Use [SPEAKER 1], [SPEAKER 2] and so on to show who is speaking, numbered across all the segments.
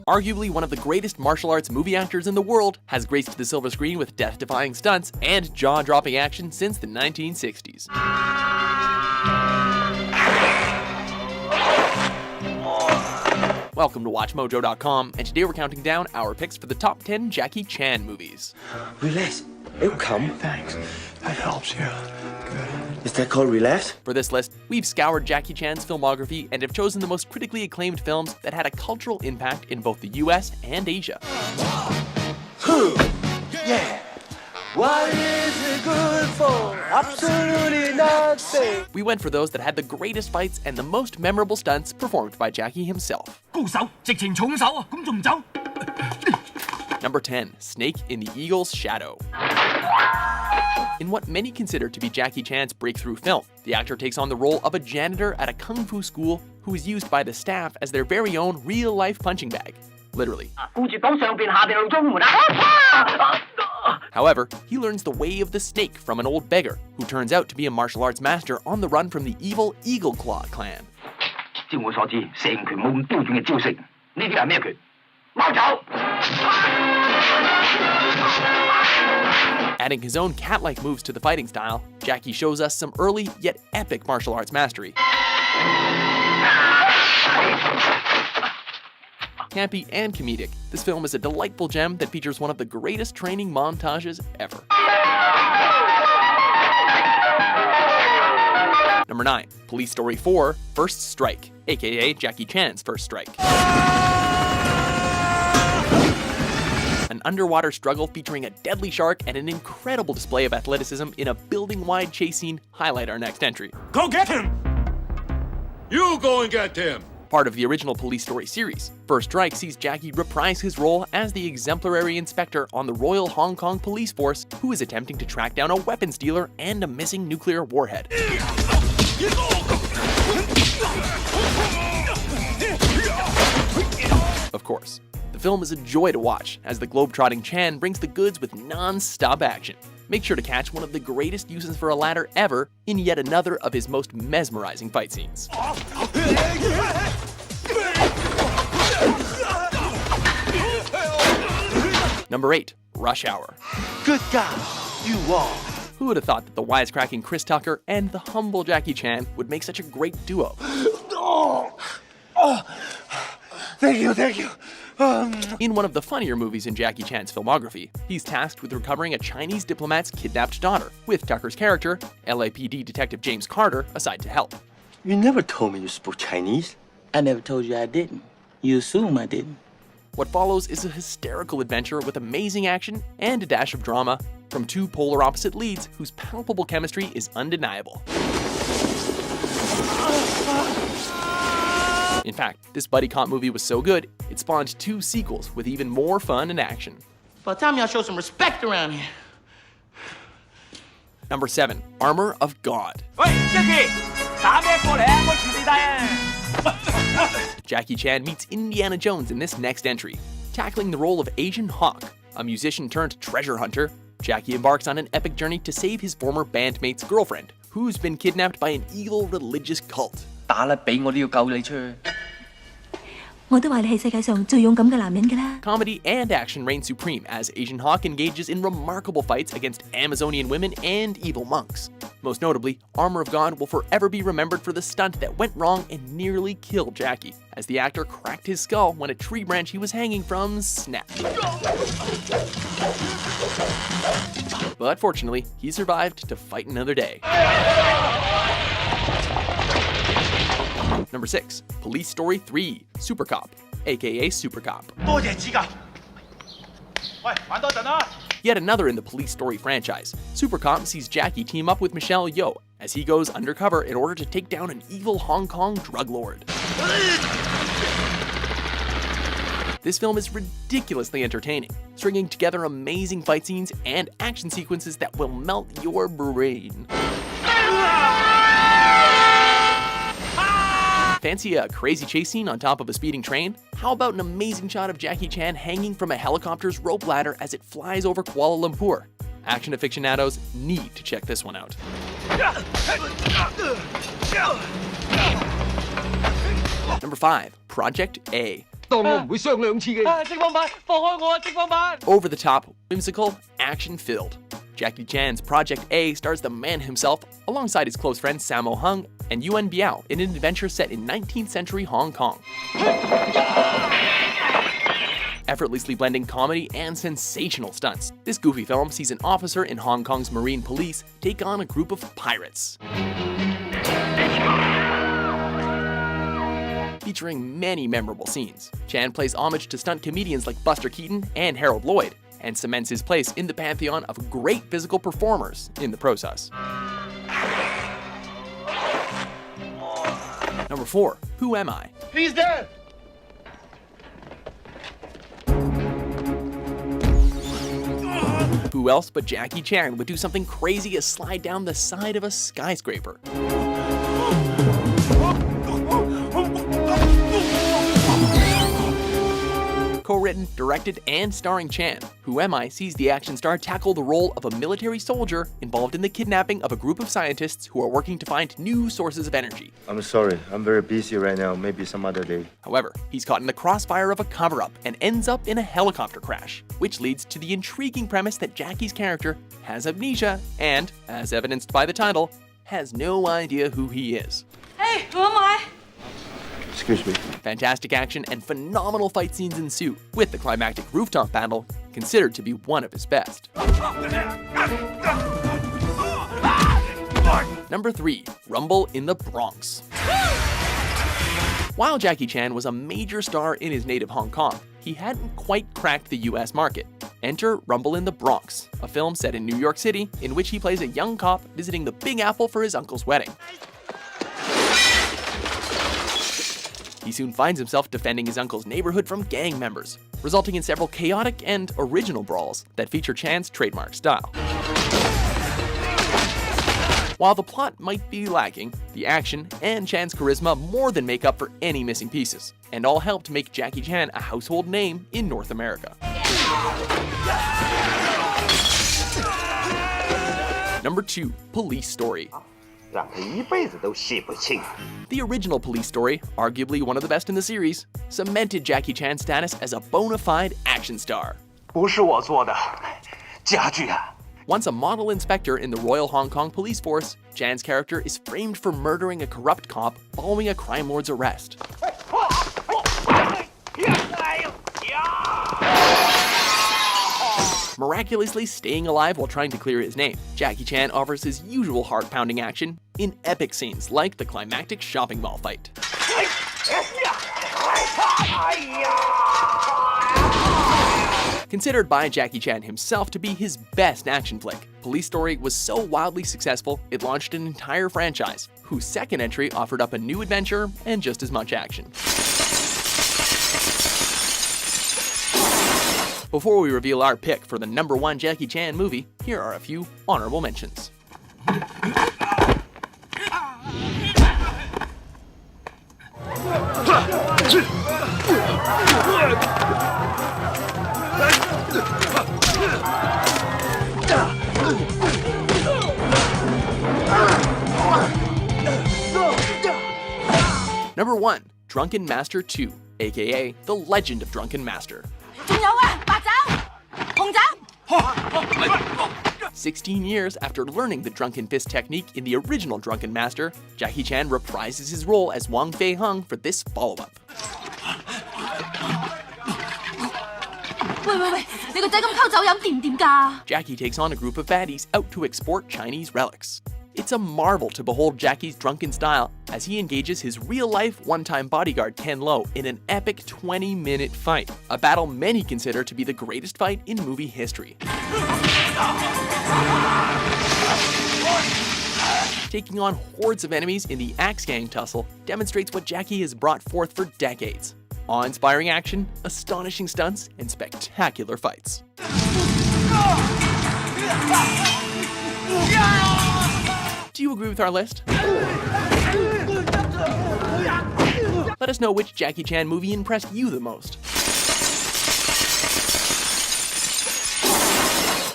[SPEAKER 1] Arguably one of the greatest martial arts movie actors in the world, has graced the silver screen with death-defying stunts and jaw-dropping action since the 1960s. Welcome to WatchMojo.com, and today we're counting down our picks for the top 10 Jackie Chan movies.
[SPEAKER 2] Relax. It'll come.
[SPEAKER 3] Thanks. That helps you. Good.
[SPEAKER 2] Is that called relax?
[SPEAKER 1] For this list, we've scoured Jackie Chan's filmography and have chosen the most critically acclaimed films that had a cultural impact in both the US and Asia.
[SPEAKER 2] Yeah. What is it good for? Absolutely nothing.
[SPEAKER 1] We went for those that had the greatest fights and the most memorable stunts performed by Jackie himself.
[SPEAKER 4] 高手，直情重手啊，咁仲唔走？
[SPEAKER 1] Number 10, Snake in the Eagle's Shadow. In what many consider to be Jackie Chan's breakthrough film, the actor takes on the role of a janitor at a kung fu school who is used by the staff as their very own real-life punching bag. Literally. However, he learns the way of the snake from an old beggar, who turns out to be a martial arts master on the run from the evil Eagle Claw clan.
[SPEAKER 4] 照我所知，成拳冇咁標準嘅招式，呢啲係咩拳？貓爪！
[SPEAKER 1] Adding his own cat-like moves to the fighting style, Jackie shows us some early yet epic martial arts mastery. Campy and comedic, this film is a delightful gem that features one of the greatest training montages ever. Number 9, Police Story 4, First Strike, aka Jackie Chan's First Strike. An underwater struggle featuring a deadly shark and an incredible display of athleticism in a building-wide chase scene highlight our next entry.
[SPEAKER 5] Go get him! You go and get him!
[SPEAKER 1] Part of the original Police Story series, First Strike sees Jackie reprise his role as the exemplary inspector on the Royal Hong Kong Police Force who is attempting to track down a weapons dealer and a missing nuclear warhead. Of course, the film is a joy to watch as the globe-trotting Chan brings the goods with non-stop action. Make sure to catch one of the greatest uses for a ladder ever in yet another of his most mesmerizing fight scenes. Number 8, Rush Hour.
[SPEAKER 2] Good God, you are.
[SPEAKER 1] Who would have thought that the wisecracking Chris Tucker and the humble Jackie Chan would make such a great duo?
[SPEAKER 2] Thank you.
[SPEAKER 1] In one of the funnier movies in Jackie Chan's filmography, he's tasked with recovering a Chinese diplomat's kidnapped daughter, with Tucker's character, LAPD Detective James Carter, assigned to help.
[SPEAKER 2] You never told me you spoke Chinese.
[SPEAKER 6] I never told you I didn't. You assume I didn't.
[SPEAKER 1] What follows is a hysterical adventure with amazing action and a dash of drama from two polar opposite leads whose palpable chemistry is undeniable. In fact, this buddy cop movie was so good, it spawned 2 sequels with even more fun and action.
[SPEAKER 6] By the time y'all show some respect around here.
[SPEAKER 1] Number 7, Armor of God.
[SPEAKER 4] 喂 ，Jackie， 打咩過嚟啊？我全地帶啊！
[SPEAKER 1] Jackie Chan meets Indiana Jones in this next entry. Tackling the role of Asian Hawk, a musician turned treasure hunter, Jackie embarks on an epic journey to save his former bandmate's girlfriend, who's been kidnapped by an evil religious cult.
[SPEAKER 6] 打啦，俾我都要救你出去。
[SPEAKER 7] 我都話你係世界上最勇敢嘅男人㗎啦。
[SPEAKER 1] Comedy and action reign supreme as Asian Hawk engages in remarkable fights against Amazonian women and evil monks. Most notably, Armor of God will forever be remembered for the stunt that went wrong and nearly killed Jackie, as the actor cracked his skull when a tree branch he was hanging from snapped. But fortunately, he survived to fight another day. Number 6, Police Story 3, Super Cop, aka Super Cop.
[SPEAKER 4] 多謝指教。喂，玩多陣啦。
[SPEAKER 1] Yet another in the Police Story franchise, Super Cop sees Jackie team up with Michelle Yeoh as he goes undercover in order to take down an evil Hong Kong drug lord. This film is ridiculously entertaining, stringing together amazing fight scenes and action sequences that will melt your brain. Fancy a crazy chase scene on top of a speeding train? How about an amazing shot of Jackie Chan hanging from a helicopter's rope ladder as it flies over Kuala Lumpur? Action aficionados need to check this one out. Number 5, Project A, Over-the-top, whimsical, action-filled. Jackie Chan's Project A stars the man himself alongside his close friends Sammo Hung and Yuan Biao in an adventure set in 19th century Hong Kong. Effortlessly blending comedy and sensational stunts, this goofy film sees an officer in Hong Kong's Marine Police take on a group of pirates. Featuring many memorable scenes, Chan plays homage to stunt comedians like Buster Keaton and Harold Lloyd, and cements his place in the pantheon of great physical performers in the process. Number 4. Who Am I?
[SPEAKER 2] He's dead.
[SPEAKER 1] Who else but Jackie Chan would do something crazy as slide down the side of a skyscraper? Co-written, directed, and starring Chan, Who Am I sees the action star tackle the role of a military soldier involved in the kidnapping of a group of scientists who are working to find new sources of energy.
[SPEAKER 2] I'm sorry. I'm very busy right now. Maybe some other day.
[SPEAKER 1] However, he's caught in the crossfire of a cover-up and ends up in a helicopter crash, which leads to the intriguing premise that Jackie's character has amnesia and, as evidenced by the title, has no idea who he is.
[SPEAKER 8] Hey, who am I?
[SPEAKER 2] Excuse me.
[SPEAKER 1] Fantastic action and phenomenal fight scenes ensue, with the climactic rooftop battle considered to be one of his best. Number 3. Rumble in the Bronx. While Jackie Chan was a major star in his native Hong Kong, he hadn't quite cracked the US market. Enter Rumble in the Bronx, a film set in New York City in which he plays a young cop visiting the Big Apple for his uncle's wedding. He soon finds himself defending his uncle's neighborhood from gang members, resulting in several chaotic and original brawls that feature Chan's trademark style. While the plot might be lacking, the action and Chan's charisma more than make up for any missing pieces, and all helped make Jackie Chan a household name in North America. Number 2. Police Story. The original Police Story, arguably one of the best in the series, cemented Jackie Chan's status as a bona fide action star. Once a model inspector in the Royal Hong Kong Police Force, Chan's character is framed for murdering a corrupt cop following a crime lord's arrest. Miraculously staying alive while trying to clear his name, Jackie Chan offers his usual heart-pounding action in epic scenes like the climactic shopping mall fight. Considered by Jackie Chan himself to be his best action flick, Police Story was so wildly successful it launched an entire franchise, whose second entry offered up a new adventure and just as much action. Before we reveal our pick for the number 1 Jackie Chan movie, here are a few honorable mentions. Number 1, Drunken Master 2, aka The Legend of Drunken Master. 16 years after learning the drunken fist technique in the original Drunken Master, Jackie Chan reprises his role as Wang Fei Hung for this follow-up. Jackie takes on a group of baddies out to export Chinese relics. It's a marvel to behold Jackie's drunken style as he engages his real-life one-time bodyguard Ken Lo in an epic 20-minute fight, a battle many consider to be the greatest fight in movie history. Taking on hordes of enemies in the Axe Gang tussle demonstrates what Jackie has brought forth for decades: awe-inspiring action, astonishing stunts, and spectacular fights. Do you agree with our list? Let us know which Jackie Chan movie impressed you the most.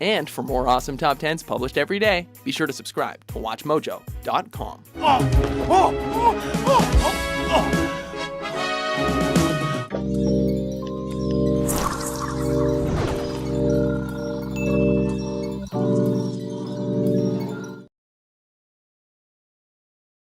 [SPEAKER 1] And for more awesome top 10s published every day, be sure to subscribe to WatchMojo.com.